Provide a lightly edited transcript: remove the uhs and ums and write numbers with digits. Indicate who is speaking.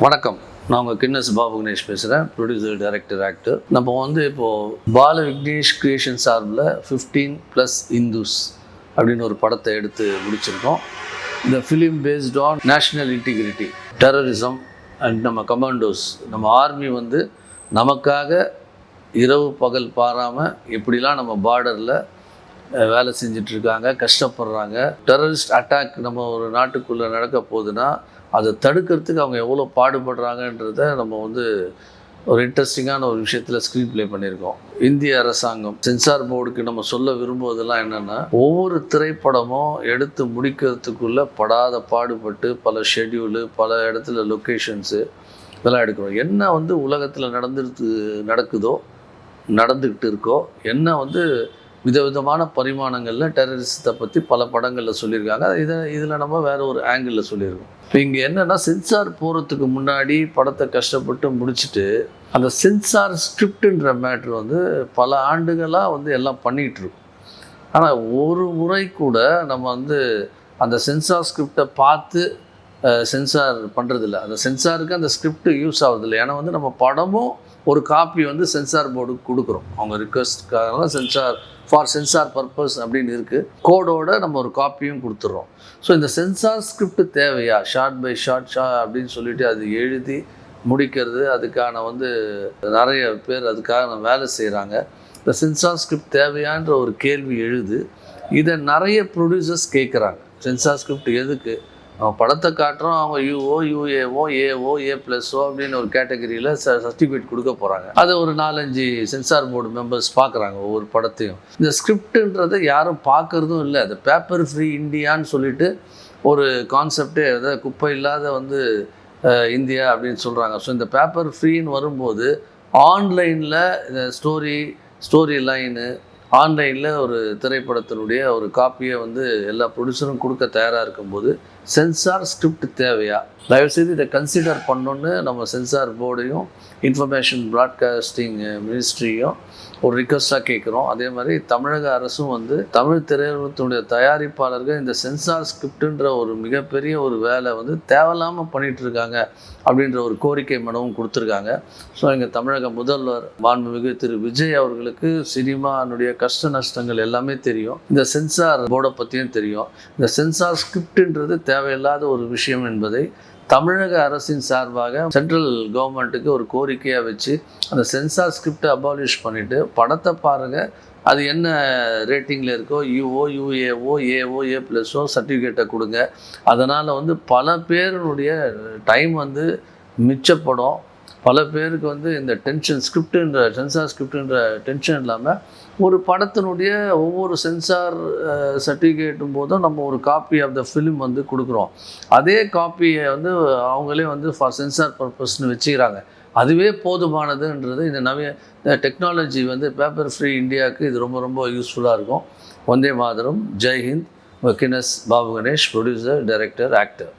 Speaker 1: வணக்கம். நான் உங்கள் கின்னஸ் பாபு கணேஷ் பேசுகிறேன். Producer, director, actor. நம்ம இப்போது பால விக்னேஷ் கிரியேஷன் சார்பில் 15+ இந்துஸ் அப்படின்னு ஒரு படத்தை எடுத்து முடிச்சிருக்கோம். இந்த film based on national integrity, terrorism and நம்ம கமாண்டோஸ், நம்ம ஆர்மி நமக்காக இரவு பகல் பாராமல் எப்படிலாம் நம்ம பார்டரில் வேலை செஞ்சிட்ருக்காங்க, கஷ்டப்படுறாங்க. டெரரிஸ்ட் அட்டாக் நம்ம ஒரு நாட்டுக்குள்ளே நடக்க போகுதுன்னா அதை தடுக்கிறதுக்கு அவங்க எவ்வளோ பாடுபடுறாங்கன்றத நம்ம ஒரு இன்ட்ரெஸ்டிங்கான ஒரு விஷயத்தில் ஸ்க்ரீன் ப்ளே பண்ணியிருக்கோம். இந்திய அரசாங்கம் சென்சார் போர்டுக்கு நம்ம சொல்ல விரும்புவதெல்லாம் என்னென்னா, ஒவ்வொரு திரைப்படமும் எடுத்து முடிக்கிறதுக்குள்ளே படாத பாடுபட்டு பல ஷெட்யூலு, பல இடத்துல லொக்கேஷன்ஸு இதெல்லாம் எடுக்கிறோம். என்ன உலகத்தில் நடக்குதோ, நடந்துக்கிட்டு இருக்கோ, என்ன விதவிதமான பரிமாணங்களில் டெரரிசத்தை பற்றி பல படங்களில் சொல்லியிருக்காங்க. இதில் நம்ம வேறு ஒரு ஆங்கிளில் சொல்லியிருக்கோம். இப்போ இங்கே என்னென்னா, சென்சார் போகிறதுக்கு முன்னாடி படத்தை கஷ்டப்பட்டு முடிச்சுட்டு அந்த சென்சார் ஸ்கிரிப்டுன்ற மேட்ரு பல ஆண்டுகளாக எல்லாம் பண்ணிகிட்ருக்கோம். ஆனால் ஒரு முறை கூட நம்ம அந்த சென்சார் ஸ்கிரிப்டை பார்த்து சென்சார் பண்ணுறதில்ல. அந்த சென்சாருக்கு அந்த ஸ்கிரிப்ட் யூஸ் ஆகுறதில்ல. ஏன்னா நம்ம படமும் ஒரு காப்பி சென்சார் போர்டுக்கு கொடுக்குறோம். அவங்க ரிக்வஸ்ட்காக சென்சார் பர்பஸ் அப்படின்னு இருக்குது. கோடோட நம்ம ஒரு காப்பியும் கொடுத்துட்றோம். ஸோ இந்த சென்சார் ஸ்கிரிப்ட் தேவையா, ஷார்ட் பை ஷார்ட் அப்படின்னு சொல்லிட்டு அது எழுதி முடிக்கிறது, அதுக்கான நிறைய பேர் அதுக்காக வேலை செய்கிறாங்க. இந்த சென்சார் ஸ்கிரிப்ட் தேவையான்ற ஒரு கேள்வி எழுது. இதை நிறைய ப்ரொடியூசர்ஸ் கேட்குறாங்க. சென்சார் ஸ்கிரிப்ட் எதுக்கு? அவன் படத்தை காட்டுறோம், அவங்க யூஓ, யூஏஓ, ஏஓ, A+O அப்படின்னு ஒரு கேட்டகரியில் சர்டிஃபிகேட் கொடுக்க போகிறாங்க. அதை ஒரு 4-5 சென்சார் போர்டு மெம்பர்ஸ் பார்க்குறாங்க ஒவ்வொரு படத்தையும். இந்த ஸ்கிரிப்டுன்றதை யாரும் பார்க்குறதும் இல்லை. அது பேப்பர் ஃப்ரீ இந்தியான்னு சொல்லிட்டு ஒரு கான்செப்டே, அதாவது குப்பை இல்லாத இந்தியா அப்படின்னு சொல்கிறாங்க. ஸோ இந்த பேப்பர் ஃப்ரீன்னு வரும்போது ஆன்லைனில் இந்த ஸ்டோரி லைனு, ஆன்லைனில் ஒரு திரைப்படத்தினுடைய ஒரு காப்பியை எல்லா ப்ரொடியூசரும் கொடுக்க தயாராக இருக்கும்போது சென்சார் ஸ்கிரிப்ட் தேவையா? தயவுசெய்து இதை கன்சிடர் பண்ணணுன்னு நம்ம சென்சார் போர்டையும் இன்ஃபர்மேஷன் ப்ராட்காஸ்டிங் மினிஸ்ட்ரியும் ஒரு ரிக்வஸ்ட்டாக கேட்குறோம். அதே மாதிரி தமிழக அரசும் தமிழ் திரையுலகத்தினுடைய தயாரிப்பாளர்கள் இந்த சென்சார் ஸ்கிரிப்டுன்ற ஒரு மிகப்பெரிய ஒரு வேலை தேவையில்லாமல் பண்ணிகிட்ருக்காங்க அப்படின்ற ஒரு கோரிக்கை மனுவும் கொடுத்துருக்காங்க. ஸோ எங்கள் தமிழக முதல்வர் மாண்புமிகு திரு விஜய் அவர்களுக்கு சினிமானுடைய கஷ்ட நஷ்டங்கள் எல்லாமே தெரியும். இந்த சென்சார் போர்டை பற்றியும் தெரியும். இந்த சென்சார் ஸ்கிரிப்டுன்றது தேவையில்லாத ஒரு விஷயம் என்பதை தமிழக அரசின் சார்பாக சென்ட்ரல் கவர்மெண்ட்டுக்கு ஒரு கோரிக்கையாக வச்சு அந்த சென்சார் ஸ்கிரிப்டை அபாலிஷ் பண்ணிவிட்டு படத்தை பாருங்கள், அது என்ன ரேட்டிங்கில் இருக்கோ, யூஓ, யூஏஓ, ஏஓ, A+O சர்டிஃபிகேட்டை கொடுங்க. அதனால் பல பேருடைய டைம் மிச்சப்படும். பல பேருக்கு இந்த டென்ஷன், சென்சார் ஸ்கிரிப்டுன்ற டென்ஷன் இல்லாமல் ஒரு படத்தினுடைய ஒவ்வொரு சென்சார் சர்டிஃபிகேட்டும் போதும் நம்ம ஒரு காப்பி ஆஃப் த ஃபிலிம் கொடுக்குறோம். அதே காப்பியை அவங்களே ஃபார் சென்சார் பர்பஸ்ன்னு வச்சுக்கிறாங்க. அதுவே போதுமானதுன்றது இந்த நவீன டெக்னாலஜி பேப்பர் ஃப்ரீ இந்தியாவுக்கு இது ரொம்ப ரொம்ப யூஸ்ஃபுல்லாக இருக்கும். வந்தே மாதரம். ஜெய்ஹிந்த். Guinness Babu Ganesh, producer, director, actor.